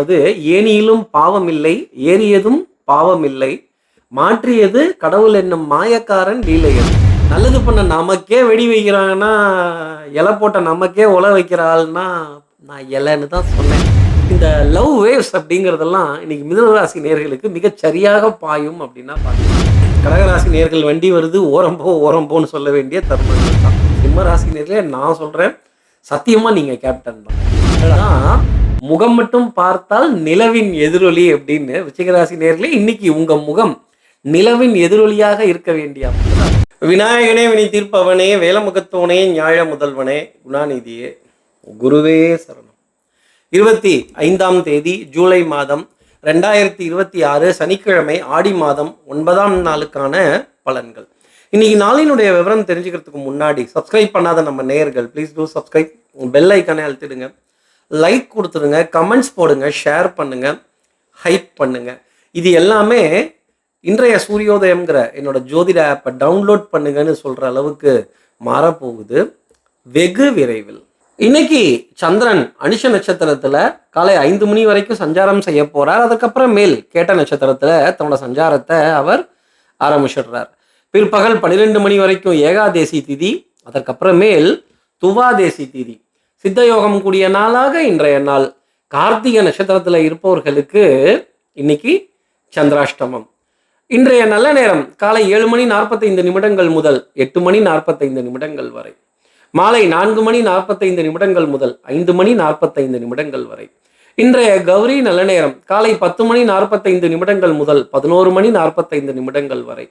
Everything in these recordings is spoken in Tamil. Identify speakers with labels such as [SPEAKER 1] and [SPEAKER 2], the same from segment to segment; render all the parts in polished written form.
[SPEAKER 1] அது ஏனியிலும் பாவமில்லை, ஏறியதும் பாவமில்லை, மாற்றியது கடவுள் என்னும் மாயக்காரன் லீலையது. நல்லது பண்ண நமக்கே வெடி வைக்கிறாங்கன்னா, இலை போட்ட நமக்கே உல வைக்கிற ஆள்னா, நான் இலைன்னு தான் சொன்னேன். இந்த லவ் வேவ்ஸ் அப்படிங்கிறதெல்லாம் இன்னைக்கு மிதுனராசி நேயர்களுக்கு மிகச் சரியாக பாயும் அப்படின்னா பார்க்கலாம். கடகராசி நேயர்கள் வண்டி வருது, ஓரம் போ, ஓரம் போன்னு சொல்ல வேண்டிய தருணங்கள் தான். சிம்ம ராசி நேயர்களே நான் சொல்றேன், சத்தியமா நீங்க கேப்டன் தான். ஏன்னா, முகம் மட்டும் பார்த்தால் நிலவின் எதிரொலி அப்படின்னு விருச்சிகராசி நேயர்களே, இன்னைக்கு உங்க முகம் நிலவின் எதிரொலியாக இருக்க வேண்டிய அமைப்பு. விநாயகனே வினை தீர்ப்பவனே, வேலமுகத்தோனே, ஞாழ முதல்வனே, குணாநிதியே, குருவே சரணம். 25ஆம் தேதி ஜூலை மாதம் 2026 சனிக்கிழமை ஆடி மாதம் 9ஆம் நாளுக்கான பலன்கள். இன்னைக்கு நாளினுடைய விவரம் தெரிஞ்சுக்கிறதுக்கு முன்னாடி சப்ஸ்கிரைப் பண்ணாத நம்ம நேயர்கள் ப்ளீஸ் டூ சப்ஸ்கிரைப், பெல் ஐக்கானே அழுத்திடுங்க, லைக் கொடுத்துருங்க, கமெண்ட்ஸ் போடுங்க, ஷேர் பண்ணுங்க, ஹைப் பண்ணுங்க. இது எல்லாமே இன்றைய சூரியோதயம்ங்கிற என்னோட ஜோதிட ஆப்பை டவுன்லோட் பண்ணுங்கன்னு சொல்ற அளவுக்கு மாறப்போகுது வெகு விரைவில். இன்னைக்கு சந்திரன் அனுஷ நட்சத்திரத்துல காலை 5 மணி வரைக்கும் சஞ்சாரம் செய்ய போறார். அதுக்கப்புறம் மேல் கேட்ட நட்சத்திரத்துல தன்னோட சஞ்சாரத்தை அவர் ஆரம்பிச்சிடுறார். பிற்பகல் 12 மணி வரைக்கும் ஏகாதேசி திதி, அதற்கப்புறமேல் துவாதேசி திதி. சித்த யோகம் கூடிய நாளாக இன்றைய நாள். கார்த்திகை நட்சத்திரத்துல இருப்பவர்களுக்கு இன்னைக்கு சந்திராஷ்டமம். இன்றைய நல்ல நேரம் காலை 7 மணி 45 நிமிடங்கள் முதல் 8 மணி 45 நிமிடங்கள் வரை, மாலை 4 மணி 45 நிமிடங்கள் முதல் 5 மணி 45 நிமிடங்கள் வரை. இன்றைய கௌரி நல்ல நேரம் காலை 10 மணி 45 நிமிடங்கள் முதல் 11 மணி 45 நிமிடங்கள் வரை,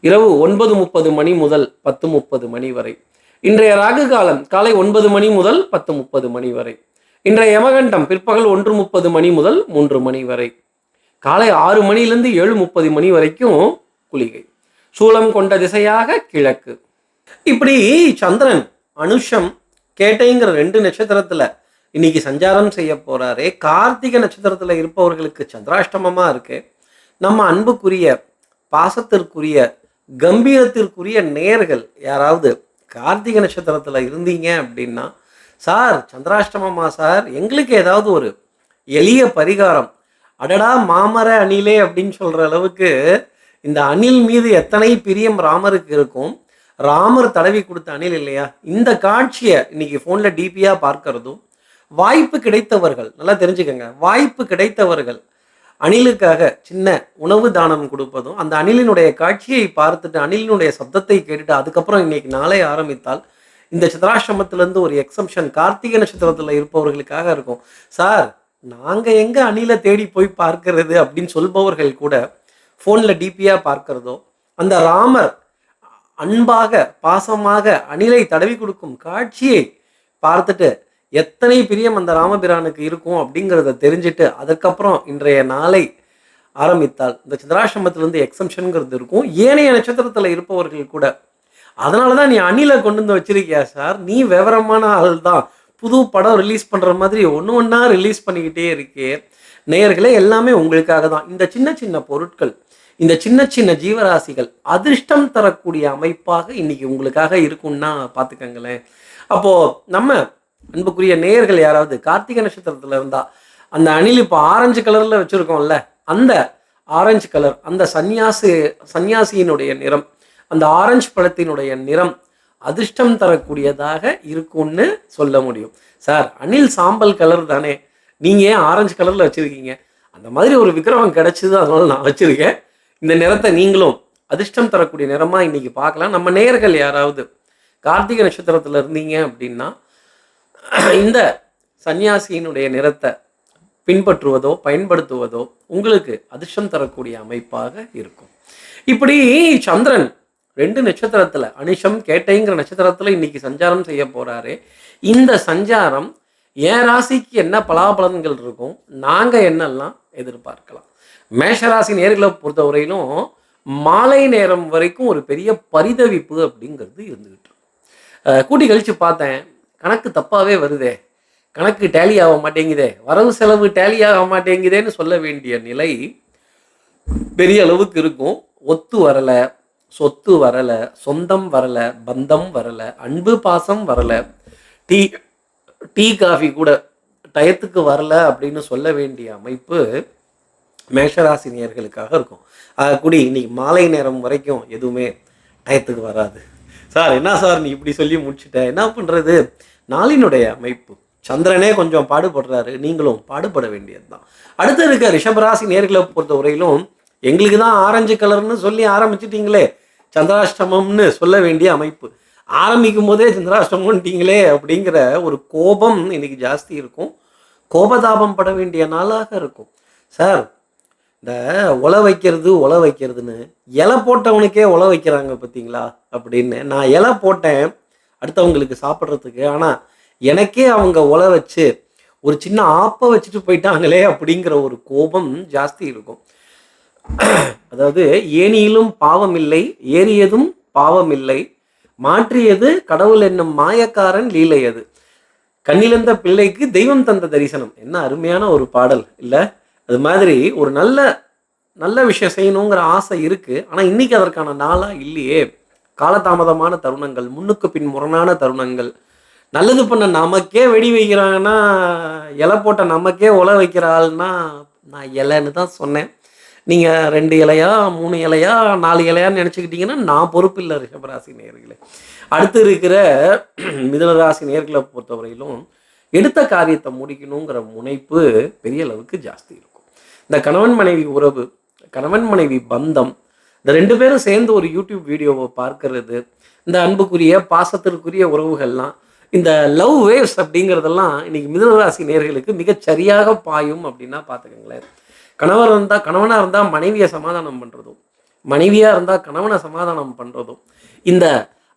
[SPEAKER 1] இரவு 9:30 மணி முதல் 10:30 மணி வரை. இன்றைய ராகு காலம் காலை 9 மணி முதல் 10:30 மணி வரை. இன்றைய யமகண்டம் பிற்பகல் 1:30 மணி முதல் 3 மணி வரை. காலை 6 மணிலிருந்து 7:30 மணி வரைக்கும் குளிகை. சூலம் கொண்ட திசையாக கிழக்கு. இப்படி சந்திரன் அனுஷம் கேட்டைங்கிற 2 நட்சத்திரத்துல இன்னைக்கு சஞ்சாரம் செய்ய போறாரே. கார்த்திகை நட்சத்திரத்துல இருப்பவர்களுக்கு சந்திராஷ்டமமா இருக்கு. நம்ம அன்புக்குரிய, பாசத்திற்குரிய, கம்பீரத்திற்குரிய நேர்கள் யாராவது கார்த்திகை நட்சத்திரத்துல இருந்தீங்க அப்படின்னா, சார் சந்திராஷ்டமமா சார், எங்களுக்கு ஏதாவது ஒரு எளிய பரிகாரம், அடடா மாமர அணிலே அப்படின்னு சொல்ற அளவுக்கு இந்த அணில் மீது எத்தனை பிரியம் ராமருக்கு இருக்கும். ராமர் தடவி கொடுத்த அணில் இல்லையா, இந்த காட்சியை இன்னைக்கு போன்ல டிபியா பார்க்கறதும், வாய்ப்பு கிடைத்தவர்கள் நல்லா தெரிஞ்சுக்கங்க, வாய்ப்பு கிடைத்தவர்கள் அணிலுக்காக சின்ன உணவு தானம் கொடுப்பதும், அந்த அணிலினுடைய காட்சியை பார்த்துட்டு அணிலினுடைய சப்தத்தை கேட்டுட்டு அதுக்கப்புறம் இன்னைக்கு நாளை ஆரம்பித்தால் இந்த சந்திராஷ்டமத்திலிருந்து ஒரு எக்ஸம்ஷன் கார்த்திகை நட்சத்திரத்துல இருப்பவர்களுக்காக இருக்கும். சார் நாங்க எங்க அணிலை தேடி போய் பார்க்கிறது அப்படின்னு சொல்பவர்கள் கூட போன்ல டிபியா பார்க்கிறதோ, அந்த ராமர் அன்பாக பாசமாக அணிலை தடவி கொடுக்கும் காட்சியை பார்த்துட்டு எத்தனை பிரியம் அந்த ராமபிரானுக்கு இருக்கும் அப்படிங்கிறத தெரிஞ்சுட்டு அதுக்கப்புறம் இன்றைய நாளை ஆரம்பித்தால் இந்த சந்திராசிரமத்திலிருந்து எக்ஸம்ஷனுங்கிறது இருக்கும். ஏனைய நட்சத்திரத்துல இருப்பவர்கள் கூட அதனாலதான் நீ அணிலை கொண்டு வந்து வச்சிருக்கியா சார், நீ விவரமான ஆள் தான், புது படம் ரிலீஸ் பண்ற மாதிரி ஒண்ணா ரிலீஸ் பண்ணிக்கிட்டே இருக்கே. நேயர்களே எல்லாமே உங்களுக்காக தான். இந்த சின்ன சின்ன பொருட்கள், இந்த சின்ன சின்ன ஜீவராசிகள் அதிர்ஷ்டம் தரக்கூடிய அமைப்பாக இன்னைக்கு உங்களுக்காக இருக்கும்னா பார்த்துக்கங்களேன். அப்போ நம்ம அன்புக்குரிய நேயர்கள் யாராவது கார்த்திகை நட்சத்திரத்துல இருந்தா, அந்த அணில் இப்போ ஆரஞ்சு கலர்ல வச்சிருக்கோம்ல, அந்த ஆரஞ்சு கலர், அந்த சன்னியாசியினுடைய நிறம், அந்த ஆரஞ்சு பழத்தினுடைய நிறம் அதிர்ஷ்டம் தரக்கூடியதாக இருக்கும்னு சொல்ல முடியும். சார் அணில் சாம்பல் கலர் தானே, நீங்க ஏன் ஆரஞ்சு கலர்ல வச்சிருக்கீங்க? அந்த மாதிரி ஒரு விக்கிரகம் கிடைச்சது, அதனால நான் வச்சிருக்கேன். இந்த நிறத்தை நீங்களும் அதிர்ஷ்டம் தரக்கூடிய நிறமா இன்னைக்கு பார்க்கலாம். நம்ம நேயர்கள் யாராவது கார்த்திகை நட்சத்திரத்துல இருந்தீங்க அப்படின்னா, இந்த சன்னியாசியினுடைய நிறத்தை பின்பற்றுவதோ பயன்படுத்துவதோ உங்களுக்கு அதிர்ஷ்டம் தரக்கூடிய அமைப்பாக இருக்கும். இப்படி சந்திரன் 2 நட்சத்திரத்துல அனுஷம் கேட்டைங்கிற நட்சத்திரத்துல இன்னைக்கு சஞ்சாரம் செய்ய போறாரு. இந்த சஞ்சாரம் என் ராசிக்கு என்ன பலாபலன்கள் இருக்கும், நாங்க என்னெல்லாம் எதிர்பார்க்கலாம். மேஷராசி நேர்களை பொறுத்தவரையிலும் மாலை நேரம் வரைக்கும் ஒரு பெரிய பரிதவிப்பு அப்படிங்கிறது இருந்துகிட்டு இருக்கும். கூட்டி கழிச்சு பார்த்தேன், கணக்கு தப்பாவே வருதே, கணக்கு டேலி ஆக மாட்டேங்குதே, வரவு செலவு டேலி ஆக மாட்டேங்குதேன்னு சொல்ல வேண்டிய நிலை பெரிய அளவுக்கு இருக்கும். ஒத்து வரல, சொத்து வரல, சொந்தம் வரல, பந்தம் வரல, அன்பு பாசம் வரல, டீ காஃபி கூட டயத்துக்கு வரல அப்படின்னு சொல்ல வேண்டிய அமைப்பு மேஷராசி நேயர்களுக்காக இருக்கும். கூடி இன்னைக்கு மாலை நேரம் வரைக்கும் எதுவுமே டயத்துக்கு வராது. சார் என்ன சார் நீ இப்படி சொல்லி முடிச்சுட்ட, என்ன பண்ணுறது? நாளினுடைய அமைப்பு. சந்திரனே கொஞ்சம் பாடுபடுறாரு, நீங்களும் பாடுபட வேண்டியது தான். அடுத்து இருக்க ரிஷபராசி நேர்களை பொறுத்த வரையிலும் எங்களுக்கு தான் ஆரஞ்சு கலர்னு சொல்லி ஆரம்பிச்சிட்டிங்களே, சந்திராஷ்டமம்னு சொல்ல வேண்டிய அமைப்பு. ஆரம்பிக்கும் போதே சந்திராஷ்டமம்ட்டீங்களே அப்படிங்கிற ஒரு கோபம் இன்னைக்கு ஜாஸ்தி இருக்கும். கோபதாபம் பட வேண்டிய நாளாக இருக்கும். சார் இந்த ஒல வைக்கிறதுன்னு இலை போட்டவனுக்கே ஒல வைக்கிறாங்க பார்த்தீங்களா அப்படின்னு. நான் இலை போட்டேன் அடுத்தவங்களுக்கு சாப்பிட்றதுக்கு, ஆனால் எனக்கே அவங்க ஒல வச்சு ஒரு சின்ன ஆப்பை வச்சுட்டு போயிட்டாங்களே அப்படிங்கிற ஒரு கோபம் ஜாஸ்தி இருக்கும். அதாவது ஏனியிலும் பாவம் இல்லை, ஏறியதும் பாவம் இல்லை, மாற்றியது கடவுள் என்னும் மாயக்காரன் லீலை அது. கண்ணிழந்த பிள்ளைக்கு தெய்வம் தந்த தரிசனம். என்ன அருமையான ஒரு பாடல் இல்லை? அது மாதிரி ஒரு நல்ல நல்ல விஷயம் செய்யணுங்கிற ஆசை இருக்குது, ஆனால் இன்றைக்கி அதற்கான நாளாக இல்லையே. காலதாமதமான தருணங்கள், முன்னுக்கு பின் முரணான தருணங்கள். நல்லது பண்ண நமக்கே வெடி வைக்கிறாங்கன்னா, இலை போட்ட நமக்கே உல வைக்கிற ஆள்னா நான் இலைன்னு தான் சொன்னேன். நீங்கள் 2 இலையா 3 இலையா 4 இலையான்னு நினச்சிக்கிட்டிங்கன்னா நான் பொறுப்பு இல்லை ரிஷபராசி நேயர்களே. அடுத்து இருக்கிற மிதுனராசி நேயர்களை பொறுத்தவரையிலும் எடுத்த காரியத்தை முடிக்கணுங்கிற முனைப்பு பெரிய அளவுக்கு ஜாஸ்தி இருக்கும். இந்த கணவன் மனைவி உறவு, கணவன் மனைவி பந்தம், இந்த 2 பேரும் சேர்ந்து ஒரு யூடியூப் வீடியோவை பார்க்கறது, இந்த அன்புக்குரிய பாசத்திற்குரிய உறவுகள்லாம், இந்த லவ் வேவ்ஸ் அப்படிங்கிறதெல்லாம் இன்னைக்கு மிதுனராசி நேயர்களுக்கு மிகச் சரியாக பாயும் அப்படின்னா பார்த்துக்கங்களேன். கணவனாக இருந்தால் மனைவியை சமாதானம் பண்ணுறதும், மனைவியாக இருந்தால் கணவனை சமாதானம் பண்ணுறதும், இந்த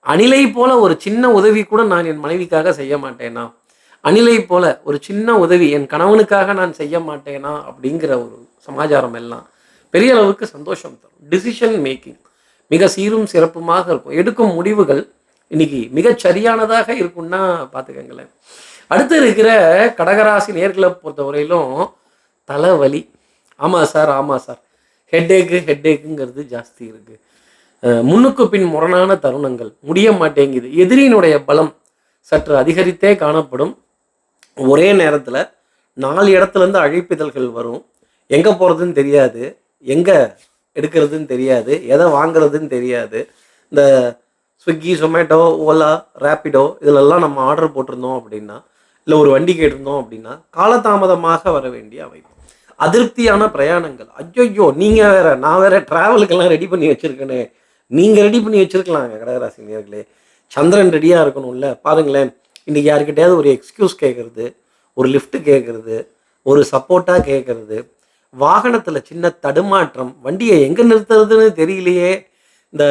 [SPEAKER 1] அணிலை போல ஒரு சின்ன உதவி கூட நான் என் மனைவிக்காக செய்ய மாட்டேனா, அணிலை போல ஒரு சின்ன உதவி என் கணவனுக்காக நான் செய்ய மாட்டேனா அப்படிங்கிற ஒரு சமாச்சாரம் எல்லாம் பெரிய அளவுக்கு சந்தோஷம் தரும். டிசிஷன் மேக்கிங் மிக சீரும் சிறப்புமாக இருக்கும். எடுக்கும் முடிவுகள் இன்னைக்கு மிகச் சரியானதாக இருக்கும்னா பார்த்துக்கங்களேன். அடுத்து இருக்கிற கடகராசி நேர்களை பொறுத்தவரையிலும் தலைவலி. ஆமாம் சார், ஹெட்டேக்குங்கிறது ஜாஸ்தி இருக்குது. முன்னுக்கு பின் முரணான தருணங்கள், முடிய மாட்டேங்குது. எதிரியினுடைய பலம் சற்று அதிகரித்தே காணப்படும். ஒரே நேரத்தில் 4 இடத்துலேருந்து அழைப்பிதழ்கள் வரும். எங்கே போகிறதுன்னு தெரியாது, எங்கே எடுக்கிறதுன்னு தெரியாது, எதை வாங்குறதுன்னு தெரியாது. இந்த ஸ்விக்கி, சொமேட்டோ, ஓலா, ரேப்பிடோ இதிலெல்லாம் நம்ம ஆர்டர் போட்டிருந்தோம் அப்படின்னா, இல்லை ஒரு வண்டி கேட்டிருந்தோம் அப்படின்னா காலதாமதமாக வர வேண்டிய அமைப்பு. அதிருப்தியான பிரயாணங்கள். ஐயோ நீங்கள் வேற, நான் வேற ட்ராவலுக்கெல்லாம் ரெடி பண்ணி வச்சுருக்கேனே. நீங்கள் ரெடி பண்ணி வச்சுருக்கலாங்க கடகராசி நேயர்களே. சந்திரன் ரெடியாக இருக்கணும்ல. பாருங்களேன், இன்றைக்கி யாருக்கிட்டையாவது ஒரு எக்ஸ்கியூஸ் கேட்குறது, ஒரு லிஃப்ட் கேட்குறது, ஒரு சப்போர்ட்டாக கேட்குறது, வாகனத்தில் சின்ன தடுமாற்றம், வண்டியை எங்கே நிறுத்துறதுன்னு தெரியலையே. இந்த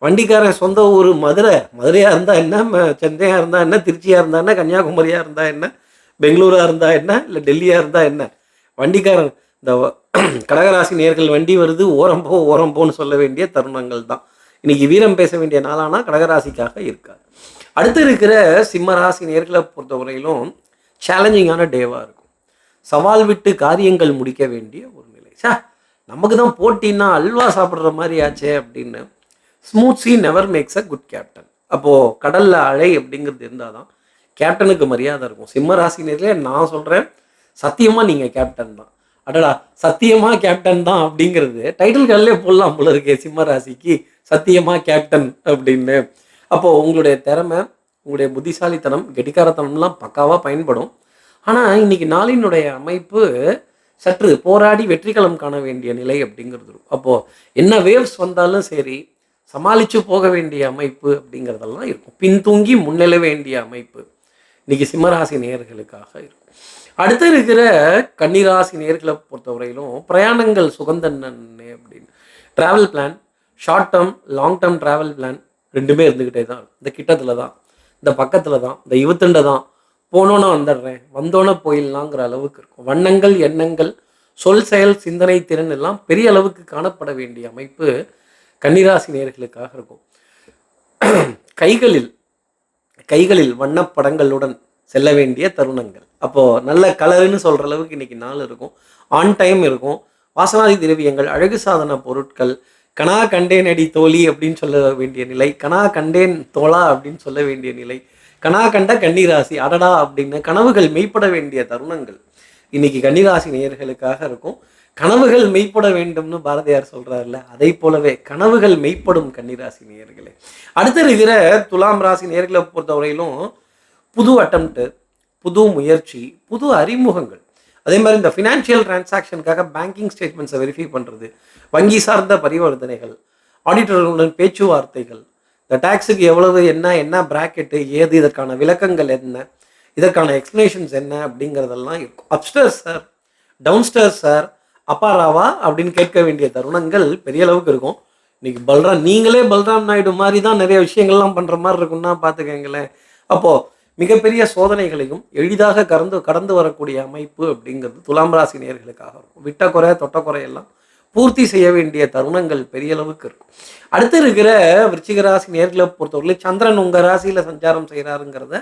[SPEAKER 1] வண்டிக்காரன் சொந்த ஊர் மதுரையாக இருந்தால் என்ன, சென்னையாக இருந்தால் என்ன, திருச்சியாக இருந்தால் என்ன, கன்னியாகுமரியாக இருந்தால் என்ன, பெங்களூராக இருந்தால் என்ன, இல்லை டெல்லியாக இருந்தால் என்ன, வண்டிக்காரன் இந்த கடகராசி நேயர்கள் வண்டி வருது ஓரம் போன்னு சொல்ல வேண்டிய தருணங்கள் தான். இன்னைக்கு வீரம் பேச வேண்டிய நாளானா கடகராசிக்காக இருக்காது. அடுத்து இருக்கிற சிம்மராசி நேயர்களை பொறுத்தவரையிலும் சேலஞ்சிங்கான டேவாக இருக்கும். சவால் விட்டு காரியங்கள் முடிக்க வேண்டிய ஒரு நிலை. நமக்கு தான் போட்டின்னா அல்வா சாப்பிட்ற மாதிரி ஆச்சே அப்படின்னு. Smooth sea never makes a good captain. அப்போது கடலில் அலை அப்படிங்கிறது இருந்தால் தான் கேப்டனுக்கு மரியாதை இருக்கும். சிம்மராசி நேயர்களே நான் சொல்கிறேன், சத்தியமாக நீங்கள் கேப்டன் தான். அடடா சத்தியமாக கேப்டன் தான் அப்படிங்கிறது டைட்டில் கார்டிலே போடலாம் போல இருக்கே சிம்மராசிக்கு, சத்தியமாக கேப்டன் அப்படின்னு. அப்போது உங்களுடைய திறமை, உங்களுடைய புத்திசாலித்தனம், கெட்டிக்காரத்தனம்லாம் பக்காவாக பயன்படும். ஆனால் இன்னைக்கு நாளினுடைய அமைப்பு சற்று போராடி வெற்றிகளம் காண வேண்டிய நிலை அப்படிங்கிறது. அப்போது என்ன வேவ்ஸ் வந்தாலும் சரி சமாளித்து போக வேண்டிய அமைப்பு அப்படிங்கிறதெல்லாம் இருக்கும். பின்தூங்கி முன்னெழ வேண்டிய அமைப்பு இன்னைக்கு சிம்மராசி நேயர்களுக்காக இருக்கும். அடுத்து இருக்கிற கன்னிராசி நேயர்களை பொறுத்தவரையிலும் பிரயாணங்கள் சுகந்தன்னே அப்படின்னு. Travel plan, short term long term travel plan ரெண்டுமே இருந்துக்கிட்டே தான். இந்த கிட்டத்தில் தான், இந்த பக்கத்தில் தான், இந்த இவத்துண்ட தான், போனோன்னா வந்துடுறேன், வந்தோன்னே போயிடலாங்கிற அளவுக்கு இருக்கும். வண்ணங்கள், எண்ணங்கள், சொல் செயல் சிந்தனை திறன் எல்லாம் பெரிய அளவுக்கு காணப்பட வேண்டிய அமைப்பு கன்னிராசி நேயர்களுக்காக இருக்கும். கைகளில் வண்ணப்படங்களுடன் செல்ல வேண்டிய தருணங்கள். அப்போது நல்ல கலருன்னு சொல்கிற அளவுக்கு இன்றைக்கி நாள் இருக்கும். ஆன் டைம் இருக்கும். வாசனாதி திரவியங்கள், அழகு சாதன பொருட்கள், கனா கண்டேன் அடி தோழி அப்படின்னு சொல்ல வேண்டிய நிலை, கனா கண்டேன் தோழா அப்படின்னு சொல்ல வேண்டிய நிலை, கனா கண்ட கன்னிராசி அடடா அப்படின்னு கனவுகள் மெய்ப்பட வேண்டிய தருணங்கள் இன்னைக்கு கன்னிராசி நேயர்களுக்காக இருக்கும். கனவுகள் மெய்ப்பட வேண்டும்னு பாரதியார் சொல்றாருல்ல, அதை போலவே கனவுகள் மெய்ப்படும் கன்னிராசி நேயர்களே. அடுத்த இருக்கிற துலாம் ராசி நேயர்களை பொறுத்தவரையிலும் புது அட்டம்ப்ட், புது முயற்சி, புது அறிமுகங்கள். அதே மாதிரி இந்த ஃபினான்ஷியல் டிரான்சாக்ஷனுக்காக பேங்கிங் ஸ்டேட்மெண்ட்ஸை வெரிஃபை பண்ணுறது, வங்கி சார்ந்த பரிவர்த்தனைகள், ஆடிட்டர்களுடன் பேச்சுவார்த்தைகள், இந்த டேக்ஸுக்கு எவ்வளவு என்ன என்ன பிராக்கெட்டு ஏது, இதற்கான விளக்கங்கள் என்ன, இதற்கான எக்ஸ்பிளனேஷன்ஸ் என்ன அப்படிங்கிறதெல்லாம் இருக்கும். அப்ஸ்டர்ஸ் சார், டவுன்ஸ்டர்ஸ் சார், அப்பாராவா அப்படின்னு கேட்க வேண்டிய தருணங்கள் பெரிய அளவுக்கு இருக்கும். இன்னைக்கு நீங்களே பல்ராம் நாயுடு மாதிரி தான் நிறைய விஷயங்கள்லாம் பண்ணுற மாதிரி இருக்குன்னா பார்த்துக்கங்களேன். அப்போது மிகப்பெரிய சோதனைகளையும் எளிதாக கடந்து வரக்கூடிய அமைப்பு அப்படிங்கிறது துலாம் ராசி நேயர்களுக்காக இருக்கும். விட்ட குறை தொட்ட குறையெல்லாம் பூர்த்தி செய்ய வேண்டிய தருணங்கள் பெரிய அளவுக்கு இருக்கும். அடுத்து இருக்கிற விருச்சிக ராசி நேயர்களை பொறுத்தவரையிலும் சந்திரன் உங்கள் ராசியில் சஞ்சாரம் செய்கிறாருங்கிறத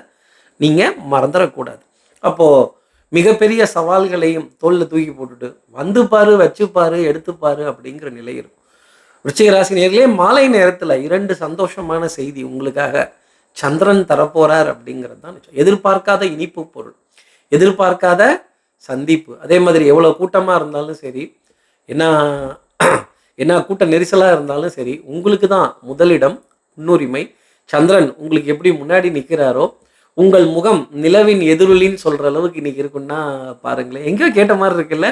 [SPEAKER 1] நீங்கள் மறந்துடக்கூடாது. அப்போது மிகப்பெரிய சவால்களையும் தோளில் தூக்கி போட்டுட்டு வந்து பாரு, வச்சுப்பாரு, எடுத்துப்பாரு அப்படிங்கிற நிலை இருக்கும். விருச்சிக ராசி நேயர்களே, மாலை நேரத்தில் 2 சந்தோஷமான செய்தி உங்களுக்காக சந்திரன் தரப்போறார் அப்படிங்கிறது தான் நிச்சயம். எதிர்பார்க்காத இனிப்பு பொருள், எதிர்பார்க்காத சந்திப்பு. அதே மாதிரி எவ்வளோ கூட்டமாக இருந்தாலும் சரி, என்ன என்ன கூட்ட நெரிசலாக இருந்தாலும் சரி, உங்களுக்கு தான் முதலிடம், முன்னுரிமை. சந்திரன் உங்களுக்கு எப்படி முன்னாடி நிற்கிறாரோ, உங்கள் முகம் நிலவின் எதிரொலின்னு சொல்கிற அளவுக்கு இன்னைக்கு இருக்குன்னா பாருங்களேன். எங்கேயோ கேட்ட மாதிரி இருக்குல்ல.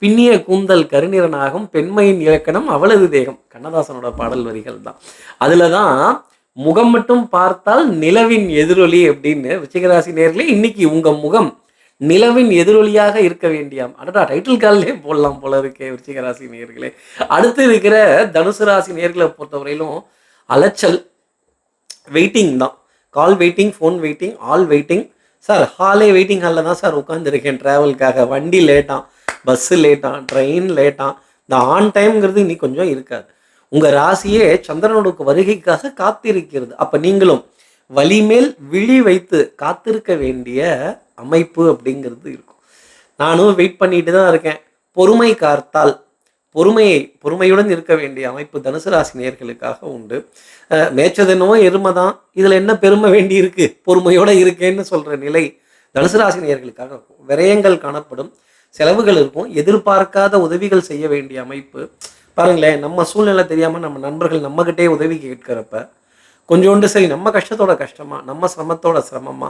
[SPEAKER 1] பின்னிய கூந்தல் கருநிறனாகும், பெண்மையின் இலக்கணம் அவளது தேகம், கண்ணதாசனோட பாடல் வரிகள் தான். அதில் தான் முகம் மட்டும் பார்த்தால் நிலவின் எதிரொலி அப்படின்னு. விருச்சிகராசி நேயர்களே, இன்னைக்கு உங்க முகம் நிலவின் எதிரொலியாக இருக்க வேண்டிய அடடா டைட்டில் கால்லே போடலாம் போல இருக்கே விருச்சிகராசி நேயர்களே. அடுத்து இருக்கிற தனுசு ராசி நேயர்களை பொறுத்தவரையிலும் அலைச்சல், வெயிட்டிங் தான். Call waiting, phone waiting, all waiting. Sir ஹாலே வெயிட்டிங் ஹாலில் தான் சார் உட்காந்துருக்கேன் ட்ராவலுக்காக. வண்டி லேட்டான், பஸ்ஸு லேட்டான், ட்ரெயின் லேட்டான். இந்த ஆன் டைம்ங்கிறது இன்னைக்கு கொஞ்சம் இருக்காது. உங்கள் ராசியே சந்திரனோட வருகைக்காக காத்திருக்கிறது. அப்போ நீங்களும் வலிமேல் விழி வைத்து காத்திருக்க வேண்டிய அமைப்பு அப்படிங்கிறது இருக்கும். நானும் வெயிட் பண்ணிட்டு தான் இருக்கேன். பொறுமை காத்தால் பொறுமையுடன் இருக்க வேண்டிய அமைப்பு தனுசு ராசி நேயர்களுக்காக உண்டு. மேய்ச்சதென்னவோ எருமை தான், இதில் என்ன பெருமை வேண்டி இருக்கு, பொறுமையோடு இருக்கேன்னு சொல்கிற நிலை தனுசு ராசி நேயர்களுக்காக இருக்கும். விரயங்கள் காணப்படும், செலவுகள் இருக்கும், எதிர்பார்க்காத உதவிகள் செய்ய வேண்டிய அமைப்பு. பாருங்களேன், நம்ம சூழ்நிலை தெரியாமல் நம்ம நண்பர்கள் நம்மகிட்டே உதவி கேட்கிறப்ப கொஞ்சோண்டு சரி நம்ம கஷ்டத்தோட கஷ்டமா, நம்ம சிரமத்தோட சிரமமா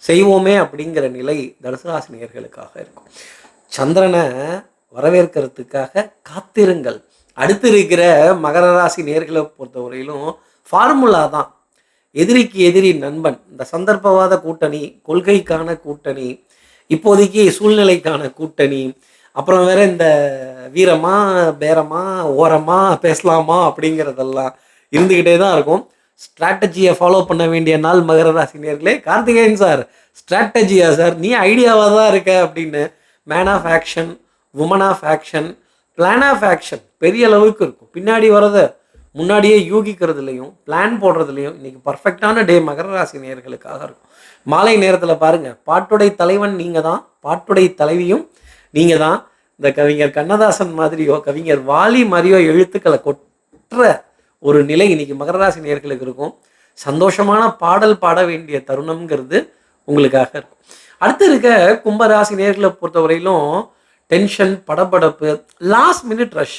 [SPEAKER 1] செய்வோமே அப்படிங்கிற நிலை தனுசு ராசி நேயர்களுக்காக இருக்கும். சந்திரனை வரவேற்கிறதுக்காக காத்திருங்கள். அடுத்து இருக்கிற மகர ராசி நேயர்களை பொறுத்தவரையிலும் ஃபார்முலா தான். எதிரிக்கு எதிரி நண்பன், இந்த சந்தர்ப்பவாத கூட்டணி, கொள்கைக்கான கூட்டணி, இப்போதைக்கு சூழ்நிலைக்கான கூட்டணி, அப்புறம் வேற இந்த வீரமா பேரமா ஓரமா பேசலாமா அப்படிங்கிறதெல்லாம் இருந்துக்கிட்டே தான் இருக்கும். ஸ்ட்ராட்டஜியை ஃபாலோ பண்ண வேண்டிய நாள் மகர ராசி நேயர்களே. கார்த்திகேயன் சார், ஸ்ட்ராட்டஜியா சார், நீ ஐடியாவாக தான் இருக்க அப்படின்னு man of action, woman of action, plan of action பெரிய அளவுக்கு இருக்கும். பின்னாடி வரதை முன்னாடியே யூகிக்கிறதுலையும் பிளான் போடுறதுலையும் இன்னைக்கு பர்ஃபெக்டான டே மகர ராசி நேயர்களுக்காக இருக்கும். மாலை நேரத்தில் பாருங்கள், பாட்டுடை தலைவன் நீங்கள் தான், பாட்டுடை தலைவியும் நீங்கள் தான். இந்த கவிஞர் கண்ணதாசன் மாதிரியோ கவிஞர் வாலி மாதிரியோ எழுத்துக்களை கொற்ற ஒரு நிலை இன்னைக்கு மகர ராசி நேயர்களுக்கு இருக்கும். சந்தோஷமான பாடல் பாட வேண்டிய தருணம்ங்கிறது உங்களுக்காக இருக்கும். அடுத்து இருக்க கும்பராசி நேயர்களை பொறுத்தவரையிலும் டென்ஷன், படபடப்பு, லாஸ்ட் மினிட் ரஷ்,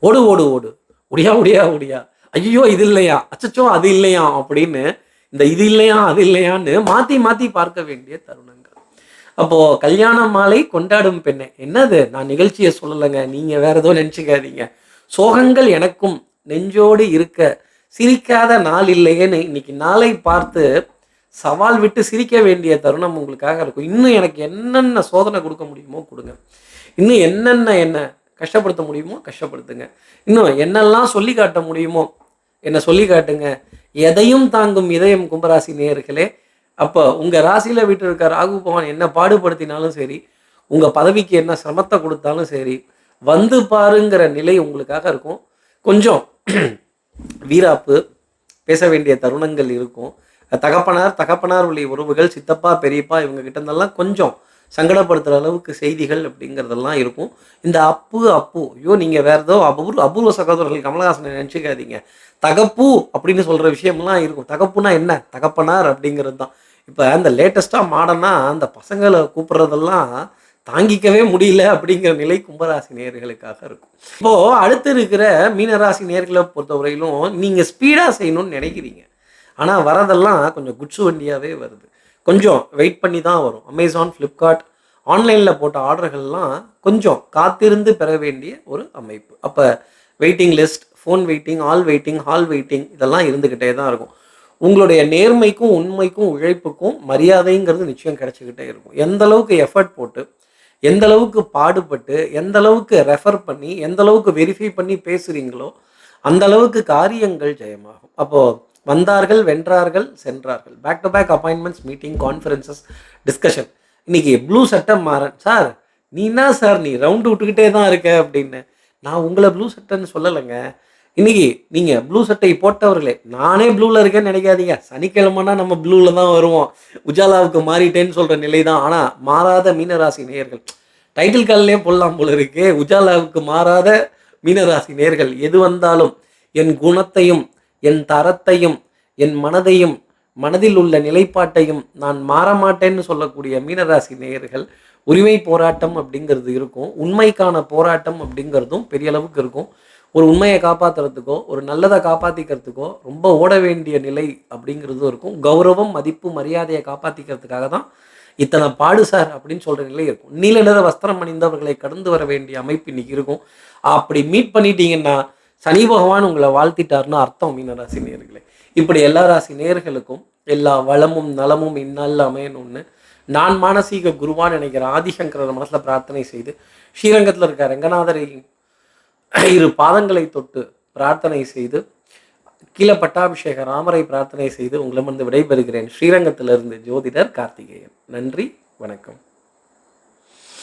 [SPEAKER 1] ஓடு ஓடு ஓடு, ஒடியா ஒடியா ஒடியா, ஐயோ இது இல்லையா, அச்சச்சோ அது இல்லையா அப்படின்னு இந்த இது இல்லையா அது இல்லையான்னு மாற்றி மாற்றி பார்க்க வேண்டிய தருணங்கள். அப்போது கல்யாண மாலை கொண்டாடும் பெண்ணே, என்னது நான் நிகழ்ச்சியை சொல்லலைங்க, நீங்கள் வேற ஏதோ நினச்சிக்காதீங்க. சோகங்கள் எனக்கும் நெஞ்சோடு இருக்க சிரிக்காத நாள் இல்லையேன்னு இன்னைக்கு நாளை பார்த்து சவால் விட்டு சிரிக்க வேண்டிய தருணம் உங்களுக்காக இருக்கும். இன்னும் எனக்கு என்னென்ன சோதனை கொடுக்க முடியுமோ கொடுங்க, இன்னும் என்ன கஷ்டப்படுத்த முடியுமோ கஷ்டப்படுத்துங்க, இன்னும் என்னெல்லாம் சொல்லி காட்ட முடியுமோ என்னை சொல்லி காட்டுங்க. எதையும் தாங்கும் இதயம் கும்பராசி நேயர்களே. அப்போ உங்கள் ராசியில் வீட்டு இருக்க ராகு பகவான் என்ன பாடுபடுத்தினாலும் சரி, உங்கள் பதவிக்கு என்ன சிரமத்தை கொடுத்தாலும் சரி, வந்து பாருங்கிற நிலை உங்களுக்காக இருக்கும். கொஞ்சம் வீராப்பு பேச வேண்டிய தருணங்கள் இருக்கும். தகப்பனார் வழி உறவுகள், சித்தப்பா பெரியப்பா இவங்க கிட்ட இருந்தெல்லாம் கொஞ்சம் சங்கடப்படுத்துகிற அளவுக்கு செய்திகள் அப்படிங்கிறதெல்லாம் இருக்கும். இந்த அப்பு ஐயோ நீங்கள் வேறு ஏதோ அபூர்வ சகோதரர்கள் கமலஹாசனை நினச்சிக்காதீங்க. தகப்பு அப்படின்னு சொல்கிற விஷயம்லாம் இருக்கும். தகப்புனா என்ன? தகப்பனார் அப்படிங்கிறது தான். இப்போ அந்த லேட்டஸ்ட்டாக மாடர்னாக அந்த பசங்களை கூப்பிட்றதெல்லாம் தாங்கிக்கவே முடியல அப்படிங்கிற நிலை கும்பராசி நேயர்களுக்காக இருக்கும். இப்போது அடுத்து இருக்கிற மீனராசி நேயர்களை பொறுத்தவரையிலும் நீங்கள் ஸ்பீடாக செய்யணும்னு நினைக்கிறீங்க. ஆனால் வரதெல்லாம் கொஞ்சம் குட்ஸு வண்டியாகவே வருது. கொஞ்சம் வெயிட் பண்ணி தான் வரும். அமேசான், ஃப்ளிப்கார்ட் ஆன்லைனில் போட்ட ஆர்டர்கள்லாம் கொஞ்சம் காத்திருந்து பெற வேண்டிய ஒரு அமைப்பு. அப்போ waiting list, phone waiting, all waiting, hall waiting இதெல்லாம் இருந்துக்கிட்டே தான் இருக்கும். உங்களுடைய நேர்மைக்கும் உண்மைக்கும் உழைப்புக்கும் மரியாதைங்கிறது நிச்சயம் கிடைச்சிக்கிட்டே இருக்கும். எந்த அளவுக்கு எஃபர்ட் போட்டு, எந்த அளவுக்கு பாடுபட்டு, எந்த அளவுக்கு ரெஃபர் பண்ணி, எந்த அளவுக்கு வெரிஃபை பண்ணி பேசுகிறீங்களோ அந்த அளவுக்கு காரியங்கள் ஜெயமாகும். அப்போது வந்தார்கள், வென்றார்கள், சென்றார்கள். Back to back appointments, meeting, conferences, discussion. இன்னைக்கு ப்ளூ சட்டை மாறன் சார், நீ என்ன சார் நீ ரவுண்டு விட்டுக்கிட்டே தான் இருக்க அப்படின்னு. நான் உங்களை ப்ளூ சட்டைன்னு சொல்லலைங்க. இன்னைக்கு நீங்கள் ப்ளூ சட்டை போட்டவர்களே, நானே ப்ளூவில் இருக்கேன்னு நினைக்காதீங்க. சனிக்கிழமைனா நம்ம ப்ளூவில் தான் வருவோம். உஜாலாவுக்கு மாறிட்டேன்னு சொல்கிற நிலை தான். ஆனால் மாறாத மீனராசி நேயர்கள், டைட்டில் கால்லே போடலாம் போல இருக்கு. உஜாலாவுக்கு மாறாத மீனராசி நேயர்கள், எது வந்தாலும் என் குணத்தையும் என் தரத்தையும் என் மனதையும் மனதில் உள்ள நிலைப்பாட்டையும் நான் மாறமாட்டேன்னு சொல்லக்கூடிய மீனராசி நேயர்கள், உரிமை போராட்டம் அப்படிங்கிறது இருக்கும். உண்மைக்கான போராட்டம் அப்படிங்கிறதும் பெரிய அளவுக்கு இருக்கும். ஒரு உண்மையை காப்பாற்றுறதுக்கோ ஒரு நல்லதை காப்பாற்றிக்கிறதுக்கோ ரொம்ப ஓட வேண்டிய நிலை அப்படிங்கிறதும் இருக்கும். கௌரவம், மதிப்பு, மரியாதையை காப்பாற்றிக்கிறதுக்காக தான் இத்தனை பாடு சார் அப்படின்னு சொல்கிற நிலை இருக்கும். நீல நிற வஸ்திரம் அணிந்தவர்களை கடந்து வர வேண்டிய அமைப்பு இன்னைக்கு இருக்கும். அப்படி மீட் பண்ணிட்டீங்கன்னா சனி பகவான் உங்களை வாழ்த்திட்டார்னு அர்த்தம் மீனராசி நேயர்களே. இப்படி எல்லா ராசி நேயர்களுக்கும் எல்லா வளமும் நலமும் இந்நாளில் அமையணும்னு நான் மானசீக குருவான்னு நினைக்கிற ஆதிசங்கரர் மனசில் பிரார்த்தனை செய்து, ஸ்ரீரங்கத்தில் இருக்க ரங்கநாதரை இரு பாதங்களை தொட்டு பிரார்த்தனை செய்து, கீழே பட்டாபிஷேக ராமரை பிரார்த்தனை செய்து உங்களிடமிருந்து விடைபெறுகிறேன். ஸ்ரீரங்கத்திலிருந்து ஜோதிடர் கார்த்திகேயன். நன்றி, வணக்கம்.